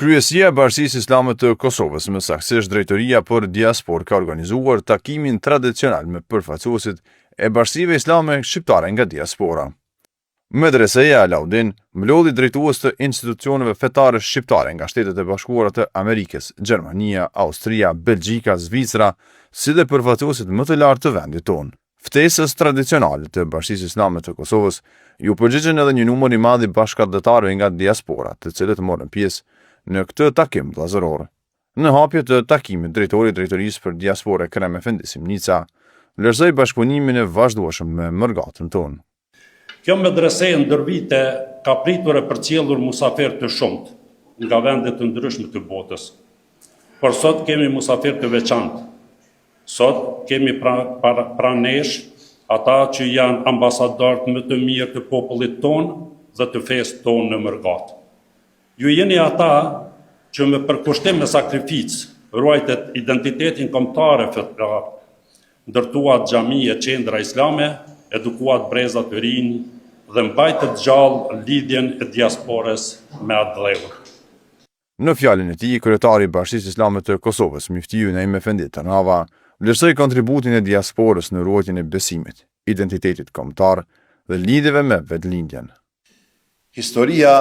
Kryesia e Bashkisë Islame të Kosovës, më saktësisht Drejtoria për Diasporë, ka organizuar takimin tradicional me përfaqësuesit e bashkive islame shqiptare nga diaspora. Medreseja Alaudin mlodhi drejtues të institucioneve fetare shqiptare nga Shtetet e Bashkuara të Amerikës, Gjermania, Austria, Belgjika, Zvicra, si dhe përfaqësuesit më të lartë të vendit tonë. Ftesës tradicionale të Bashkisë Islame të Kosovës ju përgjigjen edhe një numër i madh i bashkëdhetarëve nga diaspora, të cilët morën pjesë në këtë takim vllazëror. Në hapje të takimit, drejtori i Drejtorisë për Diasporë Ekrem Efendi Simnica vlerësoi bashkëpunimin e vazhdueshëm me mërgatën tonë. Kjo medrese ndër vite ka pritur e përcjellur musafir të shumtë nga vende të ndryshme të botës. Por sot kemi musafir të veçantë. Sot kemi pranë nesh ata që janë ambasadorët më të mirë të popullit tonë dhe të fesë tonë në mërgatë. Ju jeni ata që me përkushtim me sakrificë ruajtet identitetin kombëtar fetar, ndërtuat xhamije qendra islame, edukuat breza të rinj dhe mbajtet gjallë lidhjen e diasporës me atë dhëvë. Në fjalën e tij, kryetari i Bashkisë Islame të Kosovës, Muftiu Naim Efendi Tanava, vlerësoi kontributin e diasporës në ruajtjen e besimit, identitetit kombëtar dhe lidhjeve me vetëlindjen. Historia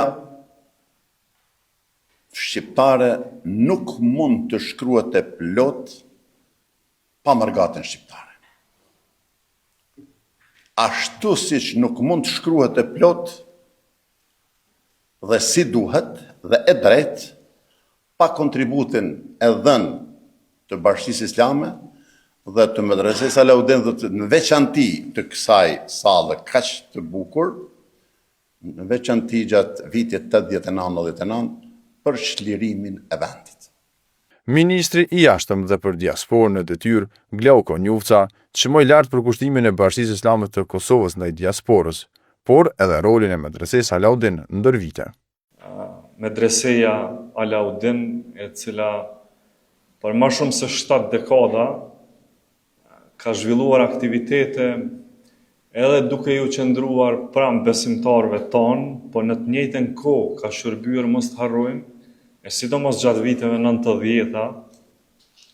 shqiptare nuk mund të shkruhet e plot pa mërgatën shqiptare. Ashtu siç nuk mund të shkruhet e plot dhe si duhet dhe e drejt pa kontributin e dhënë të Bashkisë Islame dhe të Medresesë Alaudin dhe në veçanti të kësaj sallë kaq të bukur, në veçanti gjatë vitit 89-99 për çlirimin e vendit. Ministri i jashtëm dhe për diasporën në detyrë, Glauko Njufca, çmoi lart përkushtimin e Bashkisë Islame të Kosovës ndaj diasporës, por edhe rolin e Medresesë Alaudin ndër vite. Medreseja Alaudin, e cila për më shumë se 7 dekada ka zhvilluar aktivitete edhe duke ju qëndruar pranë besimtarëve tonë, por në të njëjtën kohë ka shërbyer, mos të harrojmë, e sidomos gjatë viteve 90-ta,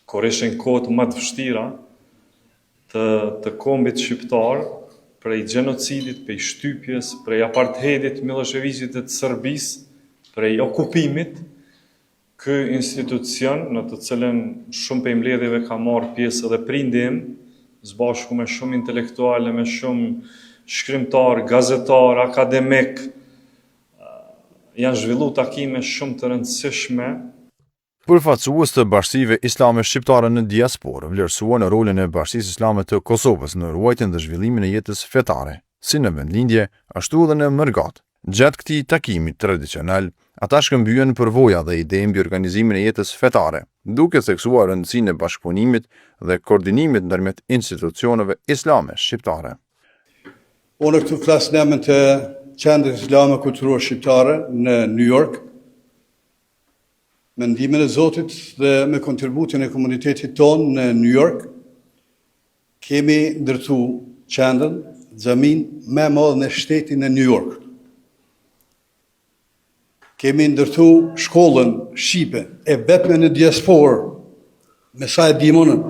kur ishin kohët më të vështira të kombit shqiptar, prej gjenocidit, prej shtypjes, prej apartheidit, Miloševićit të Serbisë, prej okupimit, ky institucion në të cilën shumë prej mbledhjeve ka marrë pjesë edhe prindi im, zbashku me shumë intelektuale, me shumë shkrimtar, gazetar, akademik, janë zhvillu takime shumë të rëndësishme. Përfaqësues të bashkive islame shqiptare në diasporë vlerësuan rolin e Bashkisë Islame të Kosovës në ruajtjen dhe zhvillimin e jetës fetare, si në vendlindje, ashtu edhe në mërgat. Gjatë këtij takimi tradicional, ata shkëmbyen përvoja dhe ide mbi organizimin e jetës fetare, duke theksuar rëndësinë e bashkëpunimit dhe koordinimit ndërmjet institucioneve islame shqiptare. Unë këtu flas në emër të Qendrës Islame Kulturore Shqiptare në New York, me ndihmën e Zotit dhe me kontributin e komunitetit tonë në New York, kemi ndërtu qendrën, xhamin më e madhe në shtetin e New York. Kemi ndërtu shkollën shqipe e vetme në diasporë, me sa e dimonën.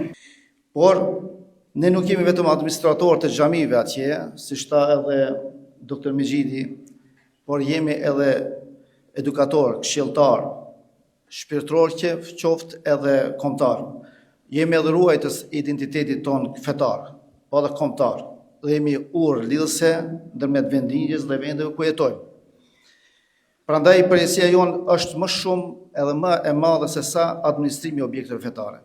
Por, ne nuk kemi vetëm administratorë të xhamive atje, si tha edhe Dr. Mejidi, por jemi edhe edukator, këshilltar, shpirtëror qoftë edhe kombëtar. Jemi edhe ruajtës identitetit ton fetar, po edhe kombëtar. Dhe jemi urë lidhëse ndërmjet vendingjes dhe vendeve ku jetojmë. Prandaj përgjegjësia jonë është më shumë edhe më e madhe se sa administrimi i objekteve fetare.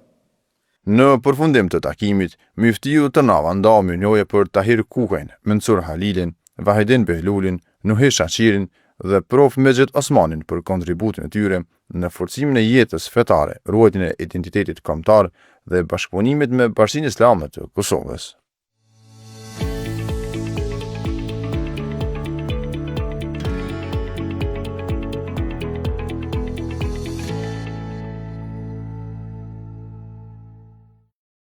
Në përfundim të takimit, Muftiu Tanava ndau mirënjohje për Tahir Kukajn, Mensur Halilin, Vahidin Behlulin, Nuhi Shaqirin dhe Prof Mexhet Osmanin për kontributin e tyre në forcimin e jetës fetare, ruajtjen e identitetit kombëtar dhe bashkëpunimet me Bashkinë Islame të Kosovës.